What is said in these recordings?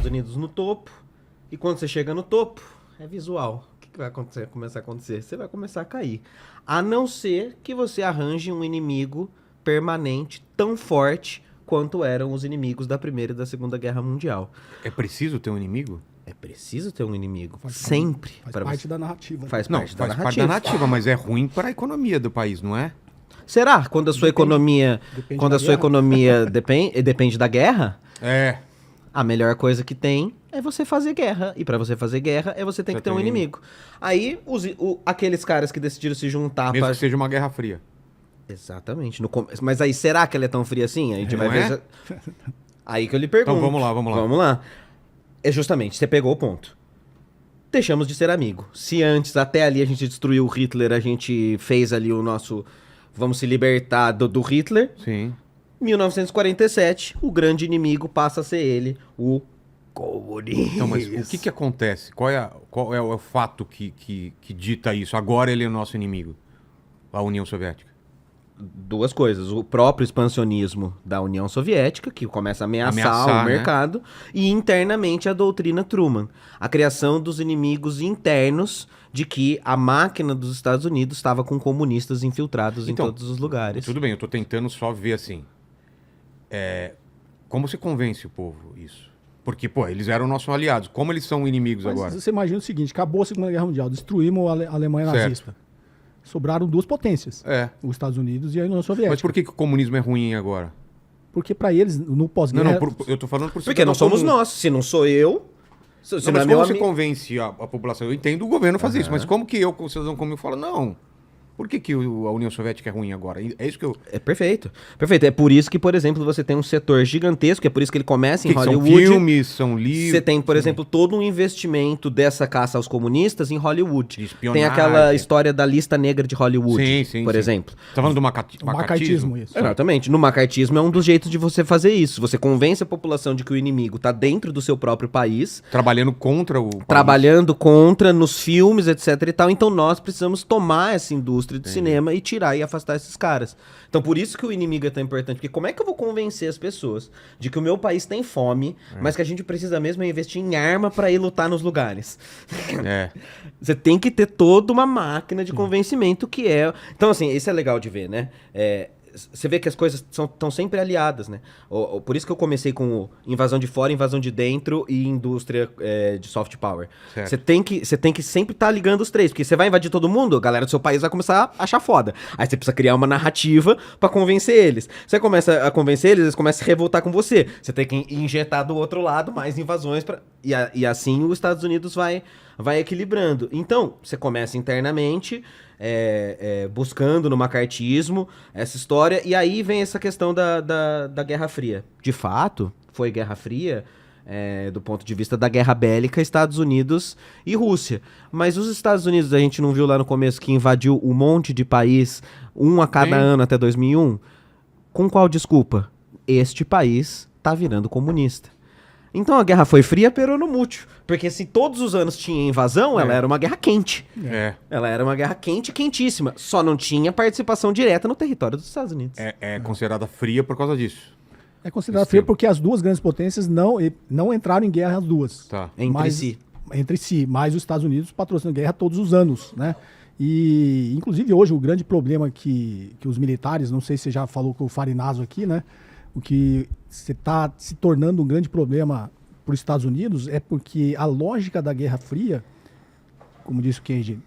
Estados Unidos no topo, e quando você chega no topo, é visual. O que vai acontecer? Começar a acontecer? Você vai começar a cair. A não ser que você arranje um inimigo permanente tão forte quanto eram os inimigos da Primeira e da Segunda Guerra Mundial. É preciso ter um inimigo? É preciso ter um inimigo. Sempre. Faz parte da narrativa. Faz Não, parte da faz narrativa. parte da narrativa, mas é ruim para a economia do país, não é? Será? Quando a sua economia... depende Quando da a sua guerra. economia depende da guerra, É. a melhor coisa que tem é você fazer guerra. E pra você fazer guerra, você tem que ter um inimigo. Aí, aqueles caras que decidiram se juntar Mesmo pra... que seja uma guerra fria. Exatamente. Mas aí, será que ela é tão fria assim? A gente vai Não ver... é? Aí que eu lhe pergunto. Então vamos lá. Vamos lá. É justamente, você pegou o ponto. Deixamos de ser amigo. Se antes, até ali, a gente destruiu o Hitler, a gente fez ali o nosso... Vamos se libertar do Hitler. Sim. 1947, o grande inimigo passa a ser ele, o comunismo. Então, mas o que acontece? Qual é o fato que dita isso? Agora ele é o nosso inimigo, a União Soviética. Duas coisas. O próprio expansionismo da União Soviética, que começa a ameaçar o né? mercado, e internamente a doutrina Truman. A criação dos inimigos internos de que a máquina dos Estados Unidos estava com comunistas infiltrados em todos os lugares. Tudo bem, eu tô tentando só ver assim. Como você convence o povo isso? Porque, pô, eles eram nossos aliados. Como eles são inimigos Mas agora? você imagina o seguinte, acabou a Segunda Guerra Mundial, destruímos a Alemanha Certo. nazista. Sobraram duas potências, os Estados Unidos e a União Soviética. Mas por que o comunismo é ruim agora? Porque para eles, no pós-guerra... Eu tô falando por Porque não somos nós. Se não sou eu... Se Não, não mas é meu como você amigo... convence a população? Eu entendo o governo fazer isso, mas como que eu, como cidadão comum, falo, não, por que a União Soviética é ruim agora? É isso que eu... É perfeito. Perfeito. É por isso que, por exemplo, você tem um setor gigantesco, é por isso que ele começa em São Hollywood. filmes, são livros... Você tem, por exemplo, todo um investimento dessa caça aos comunistas em Hollywood. De espionagem. Tem aquela história da lista negra de Hollywood, Sim, por sim. exemplo. Tá falando do macartismo, isso. Exatamente. No macartismo é um dos jeitos de você fazer isso. Você convence a população de que o inimigo tá dentro do seu próprio país, Trabalhando contra o país. trabalhando contra nos filmes, etc e tal. Então nós precisamos tomar essa indústria de cinema e tirar e afastar esses caras. Então por isso que o inimigo é tão importante. Porque como é que eu vou convencer as pessoas de que o meu país tem fome, mas que a gente precisa mesmo investir em arma pra ir lutar nos lugares? Você tem que ter toda uma máquina de convencimento que é... Então assim, isso é legal de ver, né? Você vê que as coisas estão sempre aliadas, né? Por isso que eu comecei com invasão de fora, invasão de dentro e indústria de soft power. Você tem que sempre estar ligando os três, porque você vai invadir todo mundo, a galera do seu país vai começar a achar foda. Aí você precisa criar uma narrativa pra convencer eles. Você começa a convencer eles começam a se revoltar com você. Você tem que injetar do outro lado mais invasões e assim os Estados Unidos vai equilibrando. Então, você começa internamente... buscando no macartismo essa história, e aí vem essa questão da Guerra Fria. De fato, foi Guerra Fria do ponto de vista da guerra bélica Estados Unidos e Rússia. Mas os Estados Unidos, a gente não viu lá no começo que invadiu um monte de país, um a cada ano até 2001? Com qual desculpa? Este país tá virando comunista. Então a Guerra foi fria, pero no mútil. Porque se todos os anos tinha invasão, ela era uma guerra quente. Ela era uma guerra quente, quentíssima. Só não tinha participação direta no território dos Estados Unidos. É considerada fria por causa disso. É considerada fria porque as duas grandes potências não entraram em guerra as duas. Tá. Entre si. Mas os Estados Unidos patrocinam guerra todos os anos, né? E, inclusive, hoje, o grande problema que os militares, não sei se você já falou com o Farinazo aqui, né? O que está se tornando um grande problema para os Estados Unidos é porque a lógica da Guerra Fria, como disse o Kenji,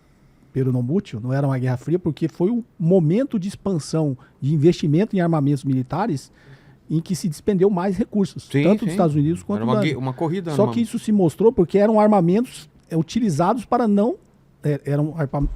pero não mútil, não era uma Guerra Fria, porque foi um momento de expansão, de investimento em armamentos militares em que se despendeu mais recursos, tanto dos Estados Unidos quanto uma corrida. Só que isso se mostrou porque eram armamentos utilizados para não... eram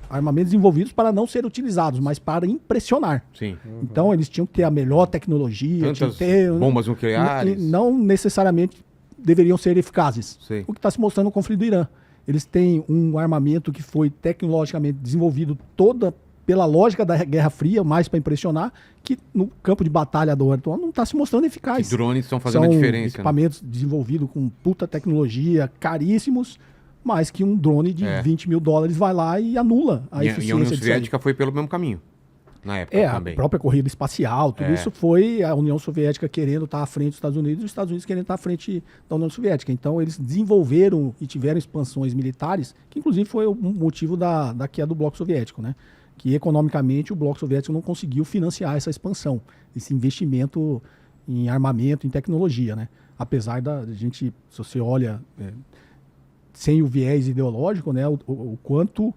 armamentos desenvolvidos para não ser utilizados, mas para impressionar. Sim. Então eles tinham que ter a melhor tecnologia, tinham que ter bombas nucleares. Não necessariamente deveriam ser eficazes. Sim. O que está se mostrando no conflito do Irã. Eles têm um armamento que foi tecnologicamente desenvolvido toda pela lógica da Guerra Fria, mais para impressionar, que no campo de batalha do atual não está se mostrando eficaz. Que drones estão fazendo a diferença. São equipamentos desenvolvidos com puta tecnologia, caríssimos, mas que um drone de $20 mil vai lá e anula a eficiência. E a União Soviética foi pelo mesmo caminho. na época também. A própria corrida espacial, tudo isso foi a União Soviética querendo estar à frente dos Estados Unidos e os Estados Unidos querendo estar à frente da União Soviética. Então eles desenvolveram e tiveram expansões militares, que inclusive foi o motivo da queda do Bloco Soviético, né? Que economicamente o Bloco Soviético não conseguiu financiar essa expansão, esse investimento em armamento, em tecnologia, né? Apesar da gente, se você olha, sem o viés ideológico, né, o quanto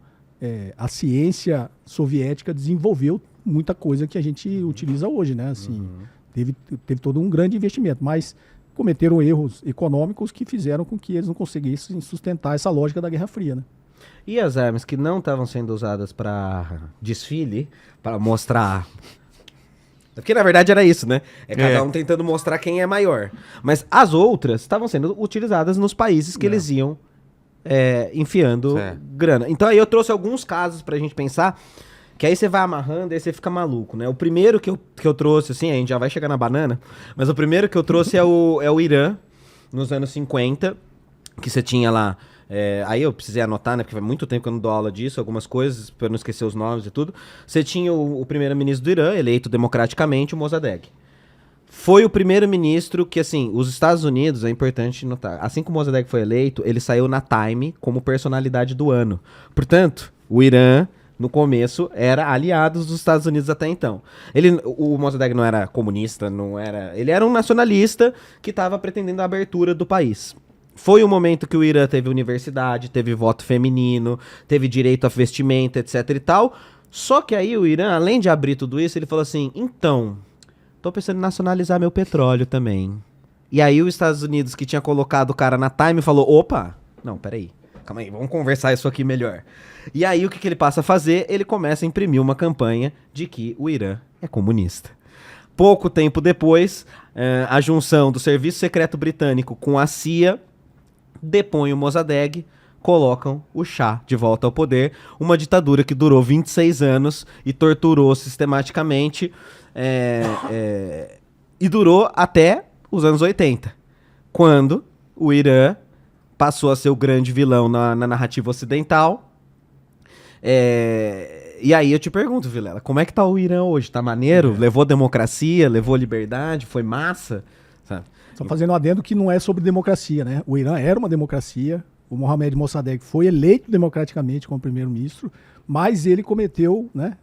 a ciência soviética desenvolveu muita coisa que a gente utiliza hoje, né? Assim, teve todo um grande investimento, mas cometeram erros econômicos que fizeram com que eles não conseguissem sustentar essa lógica da Guerra Fria, né? E as armas que não estavam sendo usadas para desfile, para mostrar... Porque na verdade era isso, né? Cada um tentando mostrar quem é maior. Mas as outras estavam sendo utilizadas nos países que eles iam enfiando grana. Então aí eu trouxe alguns casos pra gente pensar, que aí você vai amarrando e aí você fica maluco, né? O primeiro que eu trouxe, assim, a gente já vai chegar na banana, mas o primeiro que eu trouxe é o Irã, nos anos 50, que você tinha lá... aí eu precisei anotar, né? Porque faz muito tempo que eu não dou aula disso, algumas coisas, pra eu não esquecer os nomes e tudo. Você tinha o primeiro-ministro do Irã, eleito democraticamente, o Mossadegh. Foi o primeiro-ministro que, assim, os Estados Unidos, é importante notar, assim que o Mossadegh foi eleito, ele saiu na Time como personalidade do ano. Portanto, o Irã, no começo, era aliado dos Estados Unidos até então. O Mossadegh não era comunista, ele era um nacionalista que estava pretendendo a abertura do país. Foi o momento que o Irã teve universidade, teve voto feminino, teve direito a vestimenta, etc e tal. Só que aí o Irã, além de abrir tudo isso, ele falou assim, então, tô pensando em nacionalizar meu petróleo também. E aí os Estados Unidos, que tinha colocado o cara na Time, falou, opa, não, peraí, calma aí, vamos conversar isso aqui melhor. E aí o que ele passa a fazer? Ele começa a imprimir uma campanha de que o Irã é comunista. Pouco tempo depois, a junção do Serviço Secreto Britânico com a CIA depõe o Mossadegh, colocam o Shah de volta ao poder, uma ditadura que durou 26 anos e torturou sistematicamente, e durou até os anos 80, quando o Irã passou a ser o grande vilão na narrativa ocidental. E aí eu te pergunto, Vilela, como é que tá o Irã hoje? Tá maneiro? Levou democracia, levou liberdade, foi massa? Sabe? Só fazendo um adendo que não é sobre democracia, né? O Irã era uma democracia, o Mohamed Mossadegh foi eleito democraticamente como primeiro-ministro, mas ele cometeu, né,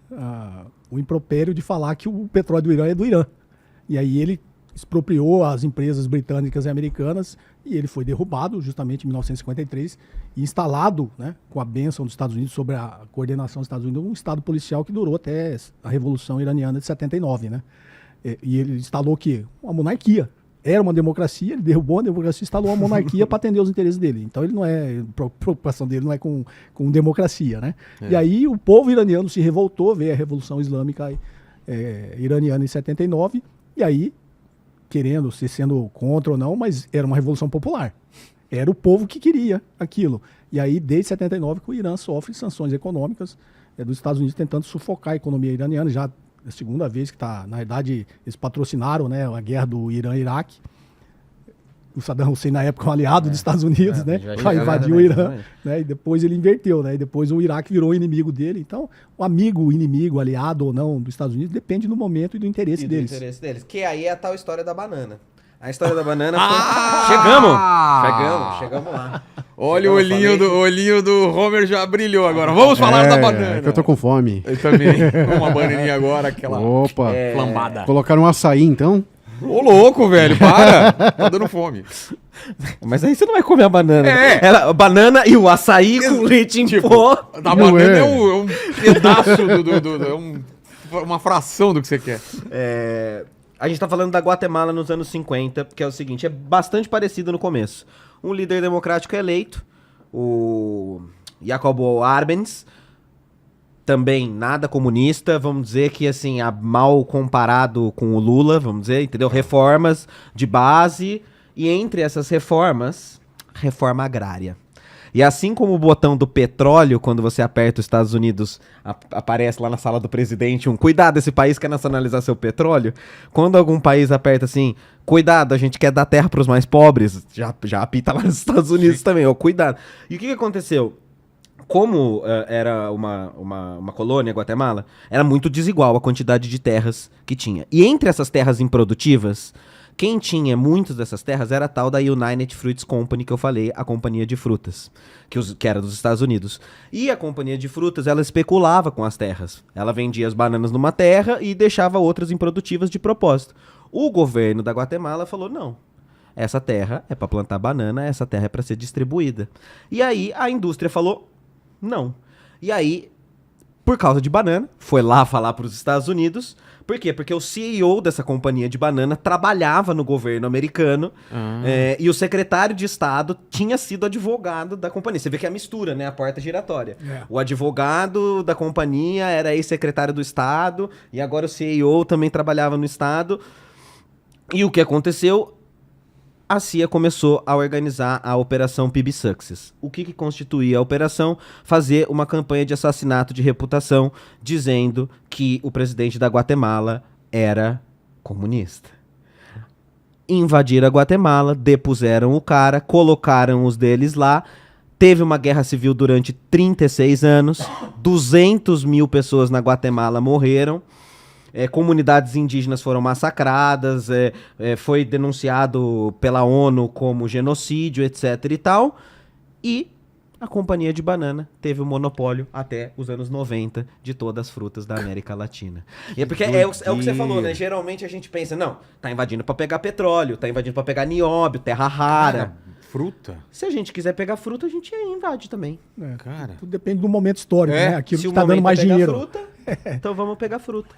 o impropério de falar que o petróleo do Irã é do Irã. E aí ele expropriou as empresas britânicas e americanas e ele foi derrubado justamente em 1953 e instalado, né, com a bênção dos Estados Unidos sobre a coordenação dos Estados Unidos, um estado policial que durou até a Revolução Iraniana de 79, né? E ele instalou o quê? Uma monarquia. Era uma democracia, ele derrubou a democracia e instalou uma monarquia para atender os interesses dele. Então ele não é, a preocupação dele não é com democracia, né? E aí o povo iraniano se revoltou, veio a Revolução Islâmica iraniana em 79, e aí, querendo ser sendo contra ou não, mas era uma revolução popular. Era o povo que queria aquilo. E aí, desde 79, que o Irã sofre sanções econômicas dos Estados Unidos tentando sufocar a economia iraniana, já a segunda vez que está, na verdade, eles patrocinaram, né, a guerra do Irã-Iraque. O Saddam Hussein, na época, um aliado dos Estados Unidos, né, para invadir o Irã, né, e depois ele inverteu, né, e depois o Iraque virou inimigo dele. Então, o amigo, inimigo, aliado ou não dos Estados Unidos depende do momento e do interesse deles. Que aí é a tal história da banana. A história da banana foi... Chegamos lá. Olha, o olhinho do Homer já brilhou agora. Vamos falar da banana. É que eu tô com fome. Eu também. Uma bananinha agora, aquela flambada. Colocaram um açaí, então? Ô, louco, velho, para. Tá dando fome. Mas aí você não vai comer a banana. A banana e o açaí com leite em pó. A banana é um pedaço uma fração do que você quer. A gente tá falando da Guatemala nos anos 50, que é o seguinte, é bastante parecido no começo. Um líder democrático eleito, o Jacobo Arbenz, também nada comunista, vamos dizer que assim, mal comparado com o Lula, vamos dizer, entendeu? Reformas de base, e entre essas reformas, reforma agrária. E assim como o botão do petróleo, quando você aperta os Estados Unidos, aparece lá na sala do presidente cuidado, esse país quer nacionalizar seu petróleo. Quando algum país aperta assim, cuidado, a gente quer dar terra para os mais pobres, já apita lá nos Estados Unidos também, cuidado. E o que aconteceu? como era uma colônia, Guatemala, era muito desigual a quantidade de terras que tinha. E entre essas terras improdutivas, quem tinha muitas dessas terras era a tal da United Fruits Company, que eu falei, a companhia de frutas, que era dos Estados Unidos. E a companhia de frutas, ela especulava com as terras. Ela vendia as bananas numa terra e deixava outras improdutivas de propósito. O governo da Guatemala falou, não, essa terra é para plantar banana, essa terra é para ser distribuída. E aí a indústria falou, não. E aí, por causa de banana, foi lá falar para os Estados Unidos. Por quê? Porque o CEO dessa companhia de banana trabalhava no governo americano e o secretário de Estado tinha sido advogado da companhia. Você vê que é a mistura, né? A porta giratória. O advogado da companhia era ex-secretário do Estado e agora o CEO também trabalhava no Estado. E o que aconteceu? A CIA começou a organizar a Operação PB Success. O que constituía a operação? Fazer uma campanha de assassinato de reputação, dizendo que o presidente da Guatemala era comunista. Invadiram a Guatemala, depuseram o cara, colocaram os deles lá. Teve uma guerra civil durante 36 anos. 200 mil pessoas na Guatemala morreram. Comunidades indígenas foram massacradas, foi denunciado pela ONU como genocídio, etc e tal. E a companhia de banana teve o monopólio até os anos 90 de todas as frutas da América Latina. E é porque é o que você falou, né? Geralmente a gente pensa, não, tá invadindo pra pegar petróleo, tá invadindo pra pegar nióbio, terra rara. Cara, fruta? Se a gente quiser pegar fruta, a gente invade também. Cara. Tudo depende do momento histórico, né? Aquilo Se que o tá dando momento mais é pegar dinheiro. fruta, então vamos pegar fruta.